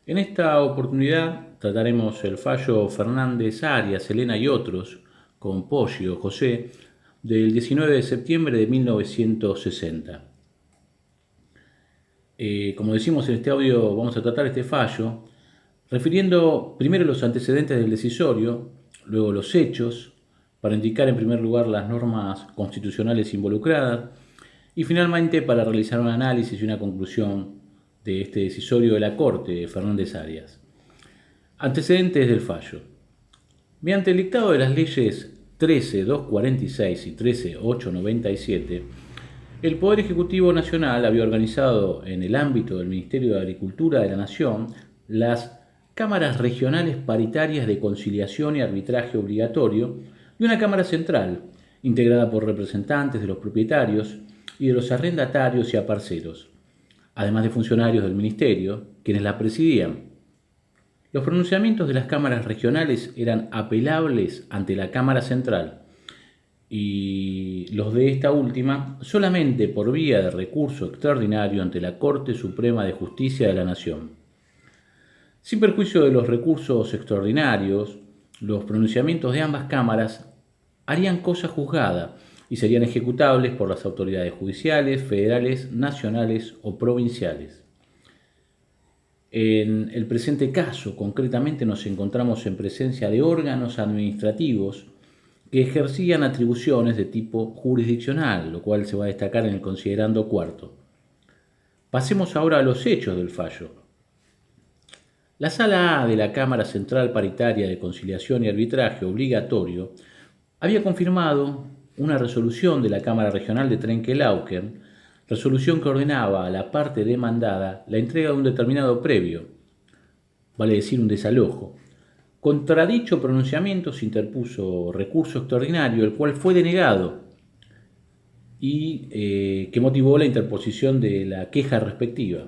En esta oportunidad trataremos el fallo Fernández Arias, Elena y otros, con Poggio, José, del 19 de septiembre de 1960. Como decimos en este audio, vamos a tratar este fallo refiriendo primero los antecedentes del decisorio, luego los hechos, para indicar en primer lugar las normas constitucionales involucradas y finalmente para realizar un análisis y una conclusión de este decisorio de la Corte Fernández Arias. Antecedentes del fallo. Mediante el dictado de las leyes 13.246 y 13.897, el Poder Ejecutivo Nacional había organizado en el ámbito del Ministerio de Agricultura de la Nación las cámaras regionales paritarias de conciliación y arbitraje obligatorio y una Cámara Central, integrada por representantes de los propietarios y de los arrendatarios y aparceros, además de funcionarios del Ministerio, quienes la presidían. Los pronunciamientos de las cámaras regionales eran apelables ante la Cámara Central y los de esta última solamente por vía de recurso extraordinario ante la Corte Suprema de Justicia de la Nación. Sin perjuicio de los recursos extraordinarios, los pronunciamientos de ambas cámaras harían cosa juzgada y serían ejecutables por las autoridades judiciales, federales, nacionales o provinciales. En el presente caso, concretamente, nos encontramos en presencia de órganos administrativos que ejercían atribuciones de tipo jurisdiccional, lo cual se va a destacar en el considerando cuarto. Pasemos ahora a los hechos del fallo. La Sala A de la Cámara Central Paritaria de Conciliación y Arbitraje Obligatorio había confirmado una resolución de la Cámara Regional de Trenquelauquen, resolución que ordenaba a la parte demandada la entrega de un determinado previo, vale decir un desalojo. Contra dicho pronunciamiento se interpuso recurso extraordinario, el cual fue denegado y que motivó la interposición de la queja respectiva.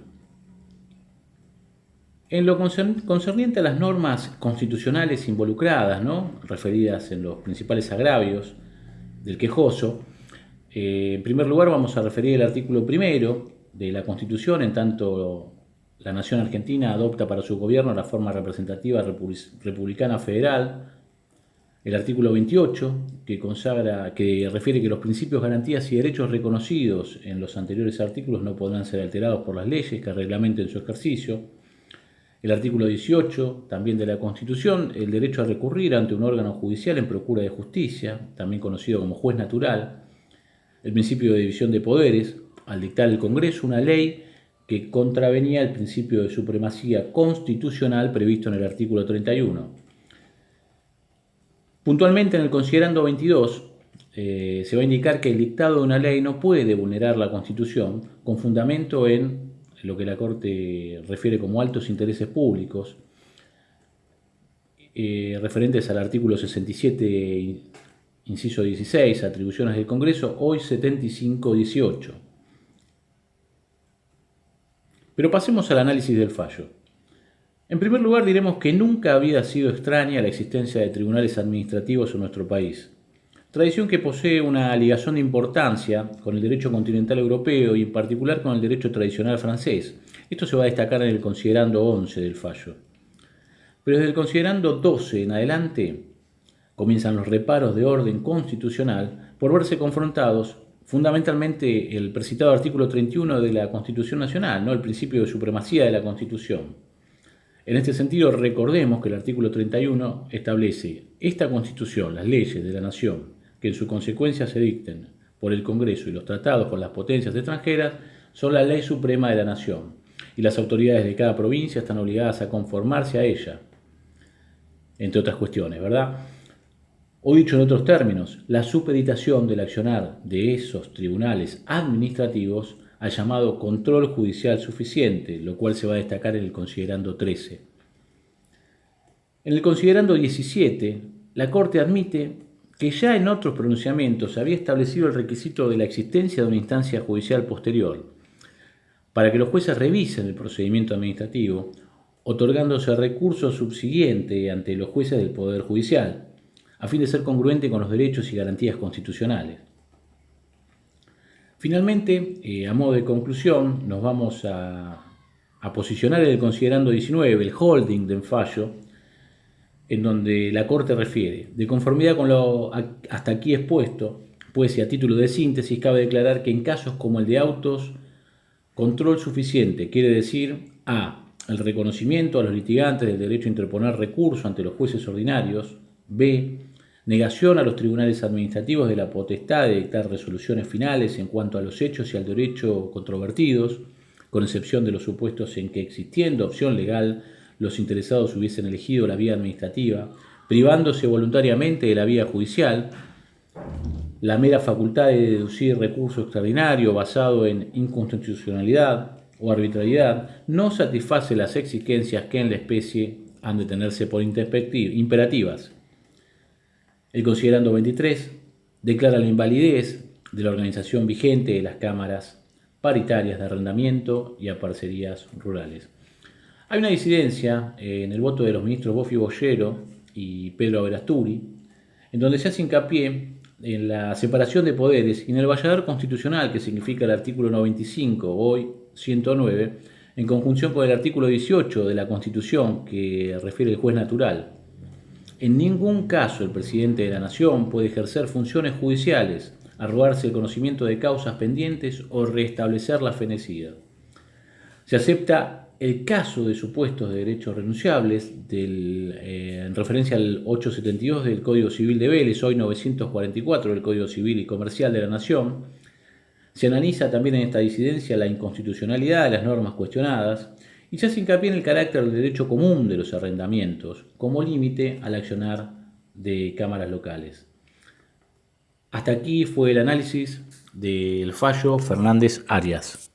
En lo concerniente a las normas constitucionales involucradas, referidas en los principales agravios del quejoso, en primer lugar vamos a referir el artículo primero de la Constitución, en tanto la Nación Argentina adopta para su gobierno la forma representativa republicana federal. El artículo 28, que refiere que los principios, garantías y derechos reconocidos en los anteriores artículos no podrán ser alterados por las leyes que reglamenten su ejercicio. El artículo 18, también de la Constitución, el derecho a recurrir ante un órgano judicial en procura de justicia, también conocido como juez natural. El principio de división de poderes, al dictar el Congreso una ley que contravenía el principio de supremacía constitucional previsto en el artículo 31. Puntualmente en el considerando 22 se va a indicar que el dictado de una ley no puede vulnerar la Constitución con fundamento en lo que la Corte refiere como altos intereses públicos, referentes al artículo 67, inciso 16, atribuciones del Congreso, hoy 75-18. Pero pasemos al análisis del fallo. En primer lugar, diremos que nunca había sido extraña la existencia de tribunales administrativos en nuestro país, tradición que posee una ligación de importancia con el derecho continental europeo y en particular con el derecho tradicional francés. Esto se va a destacar en el considerando 11 del fallo. Pero desde el considerando 12 en adelante comienzan los reparos de orden constitucional por verse confrontados fundamentalmente el precitado artículo 31 de la Constitución Nacional, el principio de supremacía de la Constitución. En este sentido, recordemos que el artículo 31 establece esta Constitución, las leyes de la Nación, que en su consecuencia se dicten por el Congreso y los tratados con las potencias extranjeras, son la ley suprema de la Nación, y las autoridades de cada provincia están obligadas a conformarse a ella, entre otras cuestiones, ¿verdad? O dicho en otros términos, la supeditación del accionar de esos tribunales administrativos al llamado control judicial suficiente, lo cual se va a destacar en el considerando 13. En el considerando 17, la Corte admite que ya en otros pronunciamientos se había establecido el requisito de la existencia de una instancia judicial posterior, para que los jueces revisen el procedimiento administrativo, otorgándose recurso subsiguiente ante los jueces del Poder Judicial, a fin de ser congruente con los derechos y garantías constitucionales. Finalmente, a modo de conclusión, nos vamos a a posicionar el considerando 19, el holding del fallo, en donde la Corte refiere: de conformidad con lo hasta aquí expuesto, pues y a título de síntesis, cabe declarar que en casos como el de autos, control suficiente quiere decir a. El reconocimiento a los litigantes del derecho a interponer recurso ante los jueces ordinarios. B. Negación a los tribunales administrativos de la potestad de dictar resoluciones finales en cuanto a los hechos y al derecho controvertidos, con excepción de los supuestos en que, existiendo opción legal, los interesados hubiesen elegido la vía administrativa, privándose voluntariamente de la vía judicial. La mera facultad de deducir recurso extraordinario basado en inconstitucionalidad o arbitrariedad no satisface las exigencias que en la especie han de tenerse por imperativas. El considerando 23 declara la invalidez de la organización vigente de las cámaras paritarias de arrendamiento y a parcerías rurales. Hay una disidencia en el voto de los ministros Bofi Boyero y Pedro Averasturi, en donde se hace hincapié en la separación de poderes y en el valladar constitucional que significa el artículo 95, hoy 109, en conjunción con el artículo 18 de la Constitución que refiere al juez natural. En ningún caso el presidente de la Nación puede ejercer funciones judiciales, arrogarse el conocimiento de causas pendientes o restablecer la fenecida. Se acepta el caso de supuestos de derechos renunciables en referencia al 872 del Código Civil de Vélez, hoy 944 del Código Civil y Comercial de la Nación. Se analiza también en esta disidencia la inconstitucionalidad de las normas cuestionadas y se hace hincapié en el carácter del derecho común de los arrendamientos como límite al accionar de cámaras locales. Hasta aquí fue el análisis del fallo Fernández Arias.